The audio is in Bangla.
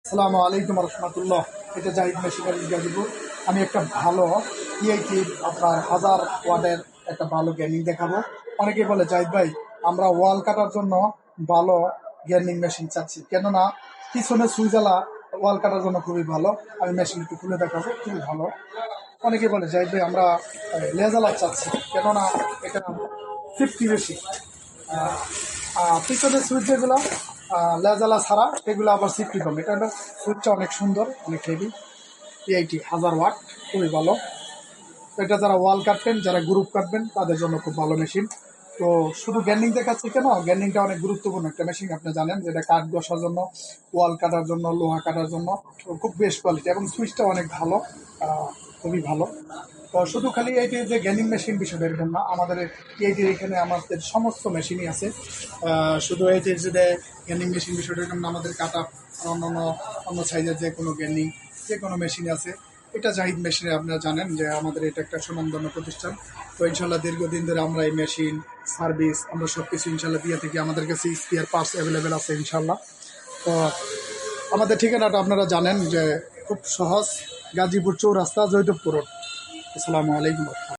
আসসালামু আলাইকুম রহমতুল্লাহ। এটা জাহিদ মেশিনারি গাজীপুর। আমি একটা ভালো টিআইটি আপনার 1000 ওয়াটের একটা ভালো গেমিং দেখাবো। অনেকে বলে জাহিদ ভাই আমরা ওয়াল কাটার জন্য ভালো গেমিং মেশিন চাচ্ছি, কেননা পিছনে সুইজালা ওয়াল কাটার জন্য খুবই ভালো। আমি মেশিন একটু খুলে দেখাবো, খুবই ভালো। অনেকে বলে জাহিদ ভাই আমরা লেজালার চাচ্ছি, কেননা এটা 50 বেশি। পিছনের সুইচ যেগুলো লেজালা ছাড়া এগুলো আবার সিফটি কম। এটা সুইচটা অনেক সুন্দর, অনেক হেভি। টিআইটি 1000 ওয়াট, খুবই ভালো। তো এটা যারা ওয়াল কাটবেন, যারা গ্রুপ কাটবেন তাদের জন্য খুব ভালো মেশিন। তো শুধু গ্যান্ডিং দেখাচ্ছি কেন, গ্যান্ডিংটা অনেক গুরুত্বপূর্ণ একটা মেশিন। আপনি জানেন যে এটা কাঠ ঘষার জন্য, ওয়াল কাটার জন্য, লোহা কাটার জন্য খুব বেস্ট কোয়ালিটি, এবং সুইচটা অনেক ভালো, খুবই ভালো। তো শুধু খালি এইটি যে গেমিং মেশিন বিষয়টা এরকম না, আমাদের এইটির এখানে আমাদের সমস্ত মেশিনই আছে। শুধু এইটির যে গেমিং মেশিন বিষয়টা এরকম না, আমাদের কাটা অন্য অন্য সাইজের যে কোনো গেমিং যে কোনো মেশিন আছে। এটা জাহিদ মেশিনে আপনারা জানেন যে আমাদের এটা একটা সুনামধন্য প্রতিষ্ঠান। তো ইনশাল্লাহ দীর্ঘদিন ধরে আমরা এই মেশিন সার্ভিস আমরা সব কিছু ইনশাল্লাহ দিয়ে থাকি। আমাদের কাছে স্পেয়ার পার্টস অ্যাভেলেবেল আছে ইনশাল্লাহ। তো আমাদের ঠিকানাটা আপনারা জানেন যে খুব সহজ, গাজীপুর চৌরাস্তা, জৈদবপুর রোড। আসসালামু আলাইকুম।